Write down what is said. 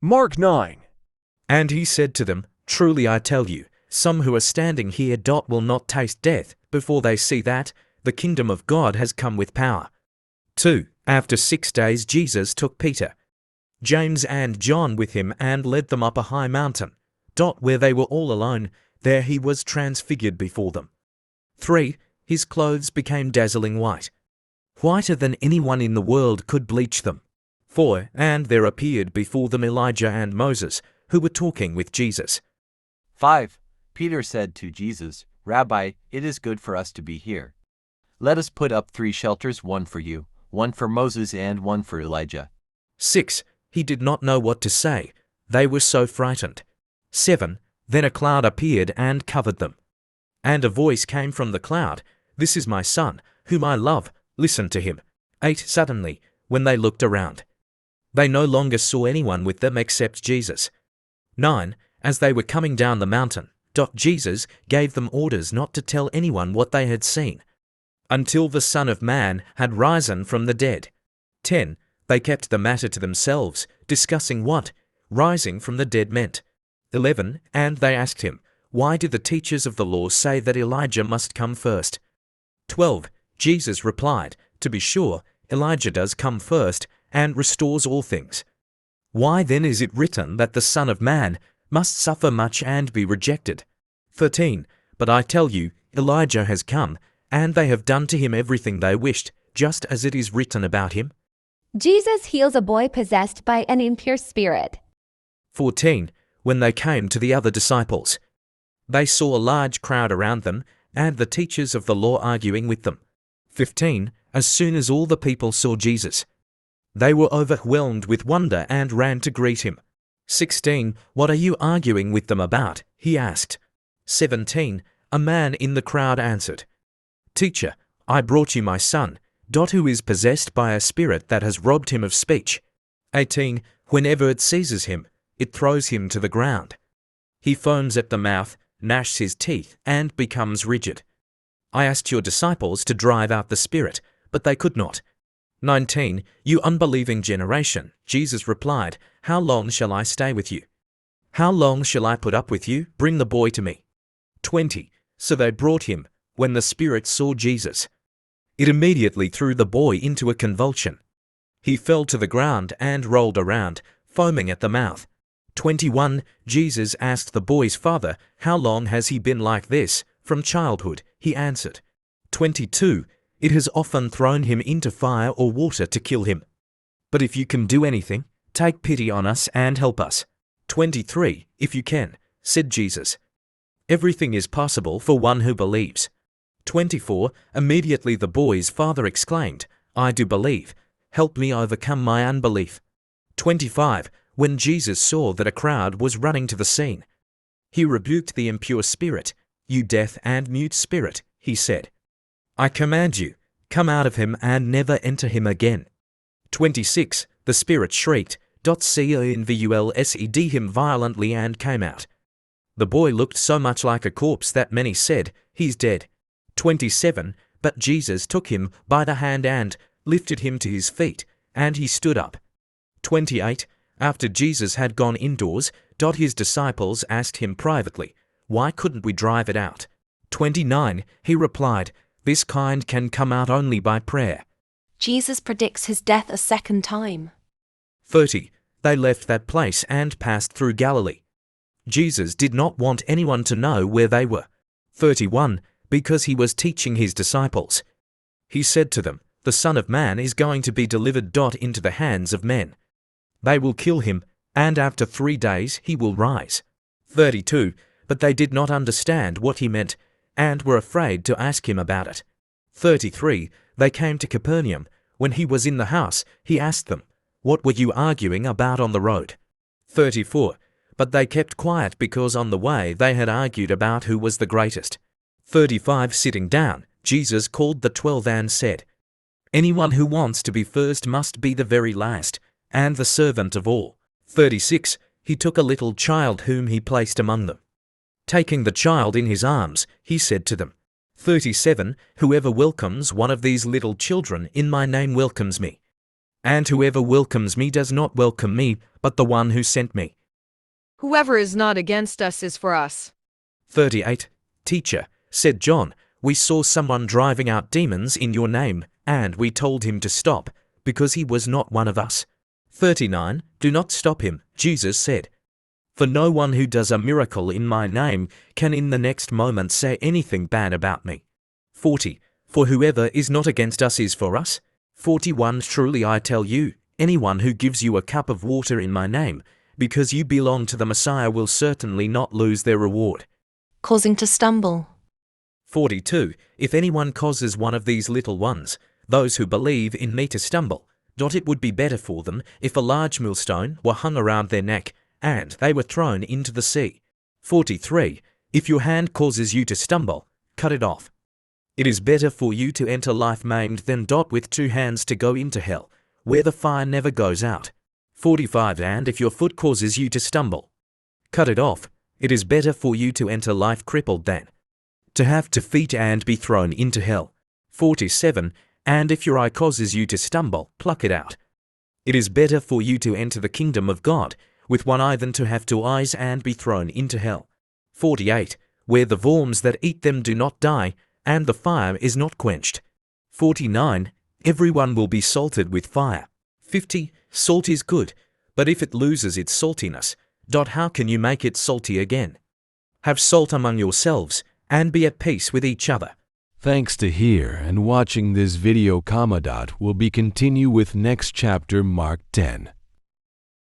Mark 9. And he said to them, Truly I tell you, some who are standing here will not taste death before they see that the kingdom of God has come with power. 2. After 6 days Jesus took Peter, James and John with him and led them up a high mountain, where they were all alone. There he was transfigured before them. 3. His clothes became dazzling white, whiter than anyone in the world could bleach them. 4. And there appeared before them Elijah and Moses, who were talking with Jesus. 5. Peter said to Jesus, Rabbi, it is good for us to be here. Let us put up 3 shelters, one for you, one for Moses, and one for Elijah. 6. He did not know what to say. They were so frightened. 7. Then a cloud appeared and covered them. And a voice came from the cloud, This is my son, whom I love, listen to him. 8. Suddenly, when they looked around, they no longer saw anyone with them except Jesus. 9. As they were coming down the mountain, Jesus gave them orders not to tell anyone what they had seen, until the Son of Man had risen from the dead. 10. They kept the matter to themselves, discussing what rising from the dead meant. 11. And they asked him, Why did the teachers of the law say that Elijah must come first? 12. Jesus replied, To be sure, Elijah does come first and restores all things. Why then is it written that the Son of Man must suffer much and be rejected? 13. But I tell you, Elijah has come, and they have done to him everything they wished, just as it is written about him. Jesus heals a boy possessed by an impure spirit. 14. When they came to the other disciples, they saw a large crowd around them, and the teachers of the law arguing with them. 15. As soon as all the people saw Jesus, they were overwhelmed with wonder and ran to greet him. 16. What are you arguing with them about? He asked. 17. A man in the crowd answered, Teacher, I brought you my son, who is possessed by a spirit that has robbed him of speech. 18. Whenever it seizes him, it throws him to the ground. He foams at the mouth, gnashes his teeth, and becomes rigid. I asked your disciples to drive out the spirit, but they could not. 19. You unbelieving generation, Jesus replied, How long shall I stay with you? How long shall I put up with you? Bring the boy to me. 20. So they brought him. When the spirit saw Jesus, it immediately threw the boy into a convulsion. He fell to the ground and rolled around, foaming at the mouth. 21. Jesus asked the boy's father, How long has he been like this? From childhood, he answered. 22. It has often thrown him into fire or water to kill him. But if you can do anything, take pity on us and help us. 23. If you can, said Jesus. Everything is possible for one who believes. 24. Immediately the boy's father exclaimed, I do believe. Help me overcome my unbelief. 25. When Jesus saw that a crowd was running to the scene, he rebuked the impure spirit. You deaf and mute spirit, he said, I command you, come out of him and never enter him again. 26. The spirit shrieked, convulsed him violently and came out. The boy looked so much like a corpse that many said, He's dead. 27. But Jesus took him by the hand and lifted him to his feet, and he stood up. 28. After Jesus had gone indoors, his disciples asked him privately, Why couldn't we drive it out? 29. He replied, This kind can come out only by prayer. Jesus predicts his death a second time. 30. They left that place and passed through Galilee. Jesus did not want anyone to know where they were. 31. Because he was teaching his disciples, he said to them, The Son of Man is going to be delivered into the hands of men. They will kill him, and after 3 days he will rise. 32. But they did not understand what he meant, and were afraid to ask him about it. 33. They came to Capernaum. When he was in the house, he asked them, What were you arguing about on the road? 34. But they kept quiet because on the way they had argued about who was the greatest. 35. Sitting down, Jesus called the 12 and said, Anyone who wants to be first must be the very last, and the servant of all. 36. He took a little child whom he placed among them. Taking the child in his arms, he said to them, 37. Whoever welcomes one of these little children in my name welcomes me. And whoever welcomes me does not welcome me, but the one who sent me. Whoever is not against us is for us. 38. Teacher, said John, we saw someone driving out demons in your name, and we told him to stop, because he was not one of us. 39. Do not stop him, Jesus said. For no one who does a miracle in my name can in the next moment say anything bad about me. 40. For whoever is not against us is for us. 41. Truly I tell you, anyone who gives you a cup of water in my name, because you belong to the Messiah, will certainly not lose their reward. Causing to stumble. 42. If anyone causes one of these little ones, those who believe in me, to stumble, it would be better for them if a large millstone were hung around their neck, and they were thrown into the sea. 43. If your hand causes you to stumble, cut it off. It is better for you to enter life maimed than with 2 hands to go into hell, where the fire never goes out. 45. And if your foot causes you to stumble, cut it off. It is better for you to enter life crippled than to have 2 feet and be thrown into hell. 47. And if your eye causes you to stumble, pluck it out. It is better for you to enter the kingdom of God with 1 eye than to have 2 eyes and be thrown into hell. 48. Where the worms that eat them do not die, and the fire is not quenched. 49. Everyone will be salted with fire. 50. Salt is good, but if it loses its saltiness, how can you make it salty again? Have salt among yourselves, and be at peace with each other. Thanks to hear and watching this video, will be continue with next chapter, Mark 10.